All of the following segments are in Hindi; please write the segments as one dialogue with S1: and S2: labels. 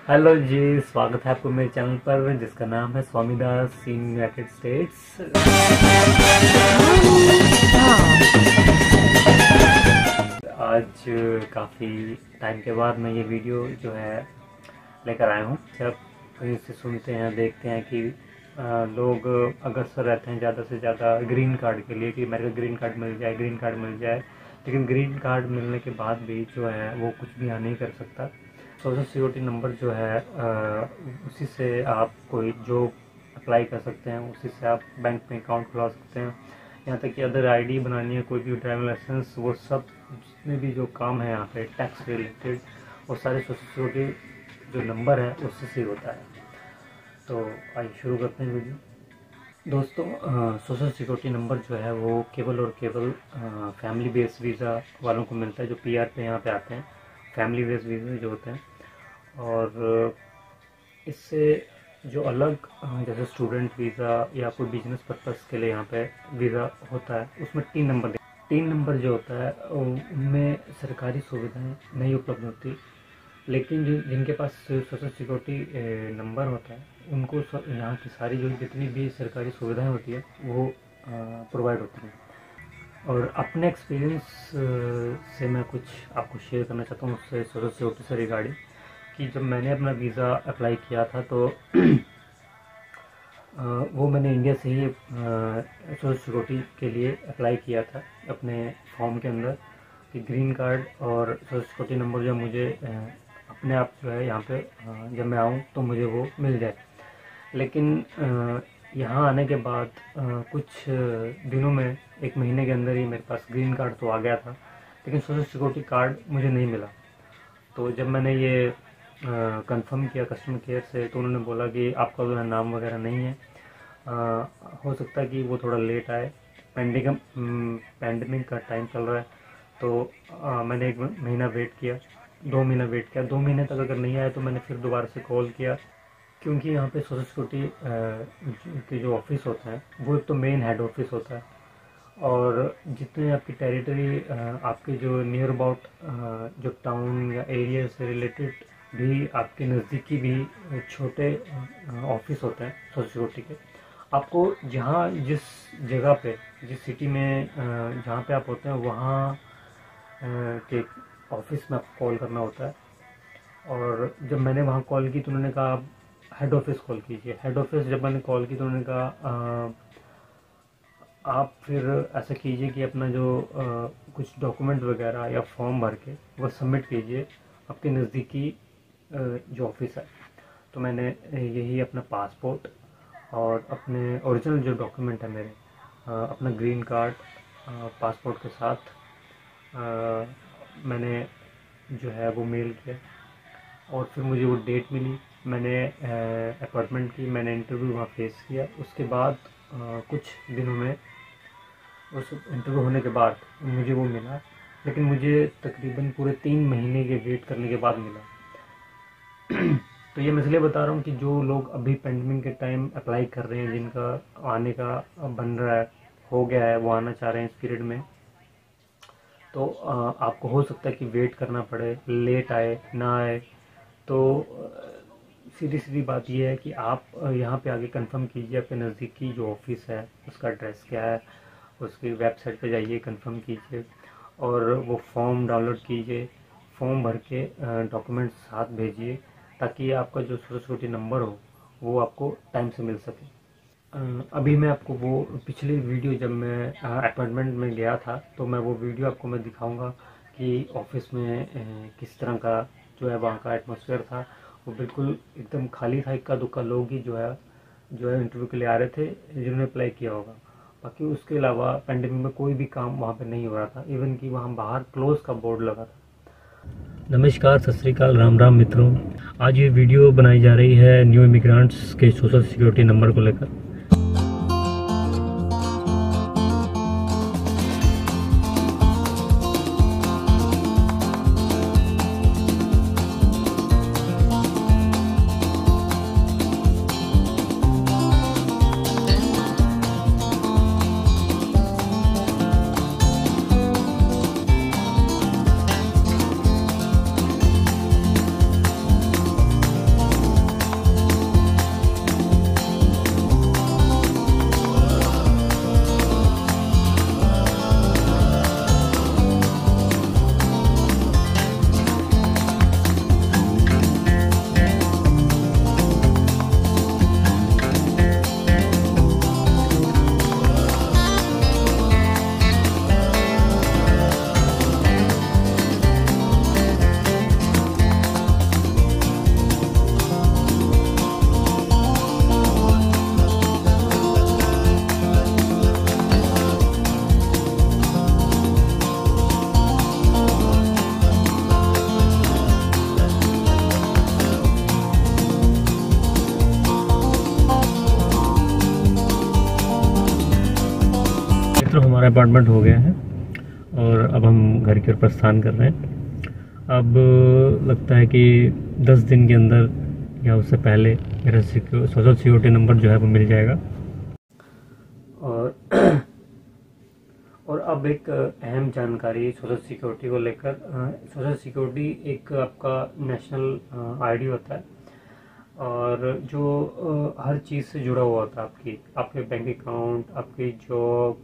S1: हेलो जी, स्वागत है आपको मेरे चैनल पर जिसका नाम है स्वामी दास इन यूनाइटेड स्टेट्स। आज काफ़ी टाइम के बाद मैं ये वीडियो जो है लेकर आया हूँ। जब कहीं से सुनते हैं देखते हैं कि लोग अग्रसर रहते हैं ज़्यादा से ज़्यादा ग्रीन कार्ड के लिए कि मेरे को ग्रीन कार्ड मिल जाए, ग्रीन कार्ड मिल जाए। लेकिन ग्रीन कार्ड मिलने के बाद भी जो है वो कुछ भी यहाँ नहीं कर सकता। सोशल सिक्योरिटी नंबर जो है उसी से आप कोई जॉब अप्लाई कर सकते हैं, उसी से आप बैंक में अकाउंट खुला सकते हैं। यहाँ तक कि अदर आईडी बनानी है, कोई भी ड्राइविंग लाइसेंस, वो सब जितने भी जो काम है यहाँ पे टैक्स रिलेटेड, वो सारे सोशल सिक्योरिटी जो नंबर है उससे से होता है। तो आइए शुरू करते हैं वीडियो। दोस्तों, सोशल सिक्योरिटी नंबर जो है वो केवल और केवल फैमिली बेस्ड वीज़ा वालों को मिलता है, जो पीआर पे यहाँ पे आते हैं। फैमिली बेस्ड वीज़ा जो होते हैं, और इससे जो अलग जैसे स्टूडेंट वीज़ा या कोई बिजनेस पर्पस के लिए यहाँ पे वीज़ा होता है, उसमें 3 नंबर जो होता है उनमें सरकारी सुविधाएं नहीं उपलब्ध होती। लेकिन जिनके पास सोशल सिक्योरिटी नंबर होता है उनको यहाँ की सारी जो जितनी भी सरकारी सुविधाएं होती है वो प्रोवाइड होती हैं। और अपने एक्सपीरियंस से मैं कुछ आपको शेयर करना चाहता हूँ उससे सोशल सिक्योरिटी से रिगार्डिंग, कि जब मैंने अपना वीज़ा अप्लाई किया था तो वो मैंने इंडिया से ही सोशल सिक्योरिटी के लिए अप्लाई किया था अपने फॉर्म के अंदर, कि ग्रीन कार्ड और सोशल सिक्योरिटी नंबर जो मुझे अपने आप जो है यहाँ पे जब मैं आऊँ तो मुझे वो मिल जाए। लेकिन यहाँ आने के बाद कुछ दिनों में, 1 महीने के अंदर ही मेरे पास ग्रीन कार्ड तो आ गया था, लेकिन सोशल सिक्योरिटी कार्ड मुझे नहीं मिला। तो जब मैंने ये कंफर्म किया कस्टमर केयर से, तो उन्होंने बोला कि आपका जो है नाम वगैरह नहीं है, हो सकता है कि वो थोड़ा लेट आए, पैंडेमिक का टाइम चल रहा है। तो मैंने 1 महीना वेट किया, 2 महीना वेट किया, 2 महीने तक अगर नहीं आया तो मैंने फिर दोबारा से कॉल किया, क्योंकि यहाँ पे सोशल सिक्योरिटी के जो ऑफिस होते हैं वो एक तो मेन हेड ऑफिस होता है, और जितने आपकी टेरिटरी आपके जो नियर अबाउट जो टाउन या एरिया से रिलेटेड भी आपके नज़दीकी भी छोटे ऑफिस होते हैं सोशल सिक्योरिटी के, आपको जहाँ जिस जगह पे जिस सिटी में जहाँ पे आप होते हैं वहाँ के ऑफिस में आपको कॉल करना होता है। और जब मैंने वहाँ कॉल की तो उन्होंने कहा आप हेड ऑफिस कॉल कीजिए। हेड ऑफिस जब मैंने कॉल की तो उन्होंने कहा आप फिर ऐसा कीजिए कि अपना जो कुछ डॉक्यूमेंट वगैरह या फॉर्म भर के वो सबमिट कीजिए आपके नज़दीकी जो ऑफिस है। तो मैंने यही अपना पासपोर्ट और अपने ओरिजिनल जो डॉक्यूमेंट है मेरे, अपना ग्रीन कार्ड पासपोर्ट के साथ मैंने जो है वो मेल किया, और फिर मुझे वो डेट मिली, मैंने अपॉइंटमेंट की, मैंने इंटरव्यू वहाँ फेस किया। उसके बाद कुछ दिनों में उस इंटरव्यू होने के बाद मुझे वो मिला, लेकिन मुझे तकरीबन पूरे 3 महीने के वेट करने के बाद मिला। तो ये मैं इसलिए बता रहा हूँ कि जो लोग अभी पेंडेमिक के टाइम अप्लाई कर रहे हैं, जिनका आने का बन रहा है, हो गया है, वो आना चाह रहे हैं इस पीरियड में, तो आपको हो सकता है कि वेट करना पड़े, लेट आए ना आए। तो सीधी बात यह है कि आप यहाँ पे आगे कंफर्म कीजिए आपके नज़दीकी जो ऑफिस है उसका एड्रेस क्या है, उसकी वेबसाइट पे जाइए, कंफर्म कीजिए और वो फॉर्म डाउनलोड कीजिए, फॉर्म भर के डॉक्यूमेंट्स साथ भेजिए, ताकि आपका जो सोशल सिक्योरिटी नंबर हो वो आपको टाइम से मिल सके। अभी मैं आपको वो पिछली वीडियो जब मैं अपॉइंटमेंट में गया था तो मैं वो वीडियो आपको मैं दिखाऊंगा कि ऑफिस में किस तरह का जो है वहाँ का एटमॉस्फेयर था। वो बिल्कुल एकदम खाली था, इक्का दुक्का लोग ही जो है इंटरव्यू के लिए आ रहे थे जिन्होंने अप्लाई किया होगा। बाकी उसके अलावा पेंडेमिक में कोई भी काम वहाँ पे नहीं हो रहा था, इवन कि वहाँ बाहर क्लोज का बोर्ड लगा था। नमस्कार, सत श्री अकाल, राम राम मित्रों। आज ये वीडियो बनाई जा रही है न्यू इमिग्रेंट्स के सोशल सिक्योरिटी नंबर को लेकर। हमारा अपॉइंटमेंट हो गया है और अब हम घर की ओर प्रस्थान कर रहे हैं। अब लगता है कि 10 दिन के अंदर या उससे पहले मेरा सोशल सिक्योरिटी नंबर जो है वो मिल जाएगा। और अब एक अहम जानकारी सोशल सिक्योरिटी को लेकर। सोशल सिक्योरिटी एक आपका नेशनल आईडी होता है और जो हर चीज़ से जुड़ा हुआ होता है, आपके बैंक अकाउंट, आपकी जॉब,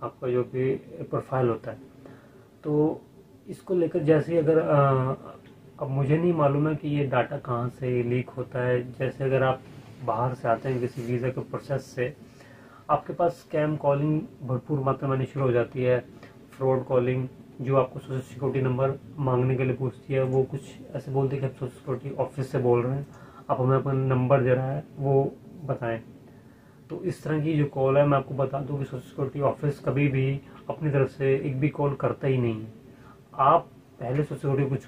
S1: आपका जो भी प्रोफाइल होता है। तो इसको लेकर जैसे अगर अब मुझे नहीं मालूम है कि ये डाटा कहाँ से लीक होता है। जैसे अगर आप बाहर से आते हैं किसी वीज़ा के प्रोसेस से, आपके पास स्कैम कॉलिंग भरपूर मात्रा में आनी शुरू हो जाती है। फ्रॉड कॉलिंग जो आपको सोशल सिक्योरिटी नंबर मांगने के लिए पूछती है, वो कुछ ऐसे बोलते हैं कि आप सोशल सिक्योरिटी ऑफिस से बोल रहे हैं, आप हमें अपना नंबर दे रहा है वो बताएं। तो इस तरह की जो कॉल है, मैं आपको बता दूं कि सोशल सिक्योरिटी ऑफिस कभी भी अपनी तरफ से एक भी कॉल करता ही नहीं है। आप पहले सोशल सिक्योरिटी कुछ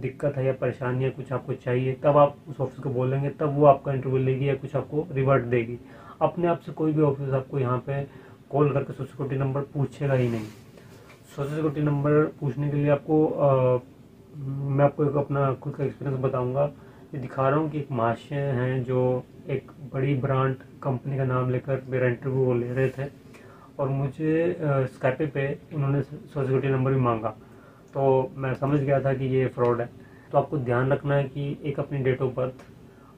S1: दिक्कत है या परेशानी है, कुछ आपको चाहिए, तब आप उस ऑफिस को बोलेंगे, तब वो आपका इंटरव्यू लेगी या कुछ आपको रिवर्ट देगी। अपने आप से कोई भी ऑफिस आपको यहाँ पे कॉल करके सोशल सिक्योरिटी नंबर पूछेगा ही नहीं। सोशल सिक्योरिटी नंबर पूछने के लिए आपको मैं आपको एक अपना खुद का एक्सपीरियंस बताऊंगा। ये दिखा रहा हूँ कि एक महाशय हैं जो एक बड़ी ब्रांड कंपनी का नाम लेकर मेरा इंटरव्यू वो ले रहे थे और मुझे स्काइपे पे उन्होंने सोशल सिक्योरिटी नंबर भी मांगा। तो मैं समझ गया था कि ये फ्रॉड है। तो आपको ध्यान रखना है कि एक अपनी डेट ऑफ बर्थ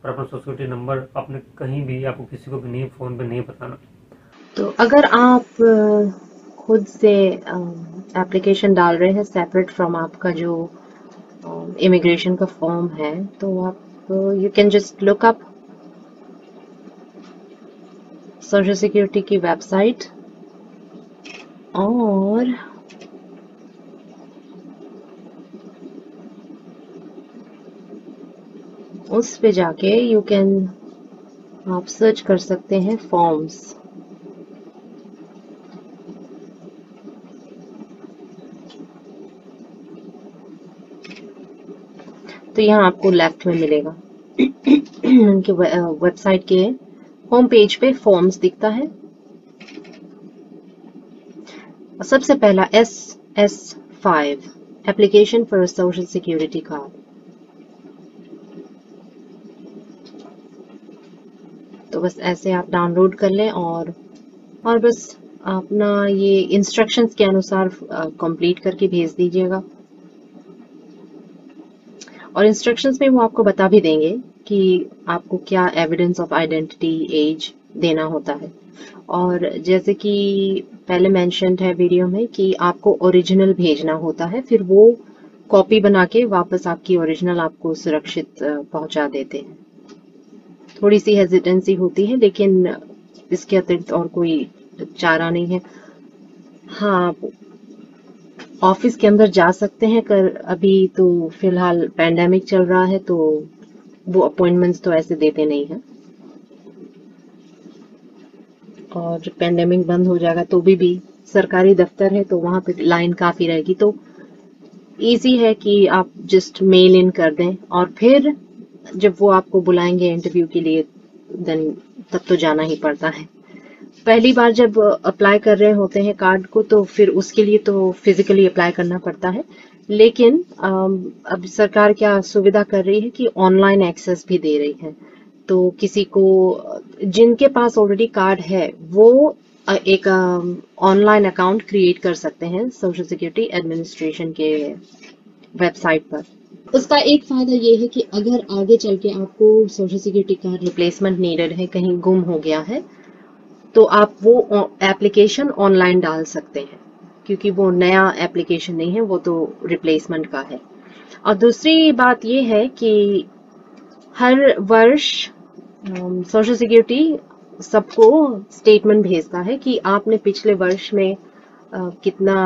S1: और अपना सोशल सिक्योरिटी नंबर आपने कहीं भी, आपको किसी को भी नहीं, फ़ोन पे नहीं बताना।
S2: तो अगर आप खुद से एप्लीकेशन डाल रहे हैं सेपरेट फ्रॉम आपका जो इमिग्रेशन का फॉर्म है, तो आप you can just look up social security की वेबसाइट और उस पे जाके यू कैन आप सर्च कर सकते हैं फॉर्म्स। तो यहाँ आपको लेफ्ट में मिलेगा उनके वेबसाइट के होम पेज पे फॉर्म्स दिखता है। सबसे पहला SS5 application for social security card. तो बस ऐसे आप डाउनलोड कर लें और बस अपना ये इंस्ट्रक्शंस के अनुसार कंप्लीट करके भेज दीजिएगा। और इंस्ट्रक्शंस में वो आपको बता भी देंगे कि आपको क्या एविडेंस ऑफ आइडेंटिटी, एज देना होता है। और जैसे कि पहले मेंशन्ड है वीडियो में कि आपको ओरिजिनल भेजना होता है, फिर वो कॉपी बना के वापस आपकी ओरिजिनल आपको सुरक्षित पहुंचा देते हैं। थोड़ी सी हेजिटेंसी होती है, लेकिन इसके अतिरिक्त और कोई चारा नहीं है। हाँ, आप ऑफिस के अंदर जा सकते हैं, कर अभी तो फिलहाल पैंडेमिक चल रहा है तो वो अपॉइंटमेंट्स तो ऐसे देते नहीं हैं, और पैंडेमिक बंद हो जाएगा तो भी सरकारी दफ्तर है तो वहां पे लाइन काफी रहेगी। तो इजी है कि आप जस्ट मेल इन कर दें और फिर जब वो आपको बुलाएंगे इंटरव्यू के लिए देन तब तो जाना ही पड़ता है। पहली बार जब अप्लाई कर रहे होते हैं कार्ड को तो फिर उसके लिए तो फिजिकली अप्लाई करना पड़ता है, लेकिन अब सरकार क्या सुविधा कर रही है कि ऑनलाइन एक्सेस भी दे रही है। तो किसी को, जिनके पास ऑलरेडी कार्ड है, वो एक ऑनलाइन अकाउंट क्रिएट कर सकते हैं सोशल सिक्योरिटी एडमिनिस्ट्रेशन के वेबसाइट पर। उसका एक फायदा ये है कि अगर आगे चल के आपको social security card replacement needed है, कहीं गुम हो गया है, तो आप वो एप्लीकेशन ऑनलाइन डाल सकते हैं, क्योंकि वो नया एप्लीकेशन नहीं है, वो तो रिप्लेसमेंट का है। और दूसरी बात ये है कि हर वर्ष सोशल सिक्योरिटी सबको स्टेटमेंट भेजता है कि आपने पिछले वर्ष में कितना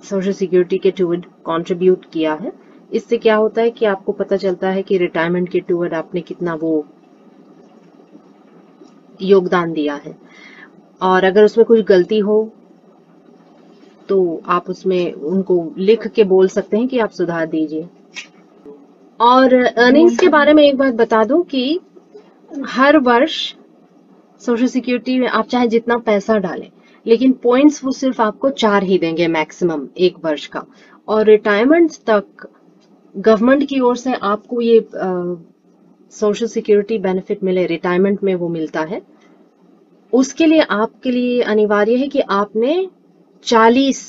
S2: सोशल सिक्योरिटी के टूवर्ड कंट्रीब्यूट किया है। इससे क्या होता है कि आपको पता चलता है कि रिटायरमेंट के टूवर्ड आपने कितना वो योगदान दिया है, और अगर उसमें कुछ गलती हो तो आप उसमें उनको लिख के बोल सकते हैं कि आप सुधार दीजिए। और अर्निंग्स के बारे में एक बात बता दूं कि हर वर्ष सोशल सिक्योरिटी में आप चाहे जितना पैसा डालें, लेकिन पॉइंट्स वो सिर्फ आपको 4 ही देंगे मैक्सिमम 1 वर्ष का। और रिटायरमेंट तक गवर्नमेंट की ओर से आपको ये सोशल सिक्योरिटी बेनिफिट मिले, रिटायरमेंट में वो मिलता है, उसके लिए आपके लिए अनिवार्य है कि आपने 40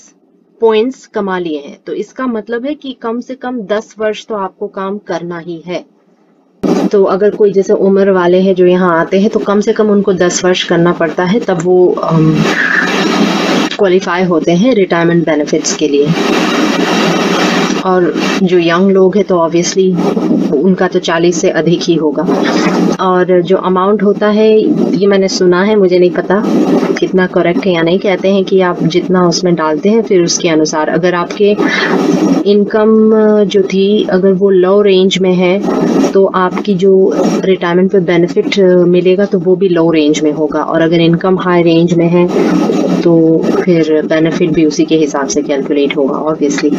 S2: पॉइंट्स कमा लिए हैं। तो इसका मतलब है कि कम से कम 10 वर्ष तो आपको काम करना ही है। तो अगर कोई जैसे उम्र वाले हैं जो यहाँ आते हैं तो कम से कम उनको 10 वर्ष करना पड़ता है, तब वो क्वालिफाई होते हैं रिटायरमेंट बेनिफिट्स के लिए। और जो यंग लोग हैं तो ऑब्वियसली उनका तो 40 से अधिक ही होगा। और जो अमाउंट होता है, ये मैंने सुना है, मुझे नहीं पता कितना करेक्ट है या नहीं, कहते हैं कि आप जितना उसमें डालते हैं फिर उसके अनुसार, अगर आपके इनकम जो थी अगर वो लो रेंज में है तो आपकी जो रिटायरमेंट पे बेनिफिट मिलेगा तो वो भी लो रेंज में होगा, और अगर इनकम हाई रेंज में है तो फिर बेनिफिट भी उसी के हिसाब से कैलकुलेट होगा ऑब्वियसली।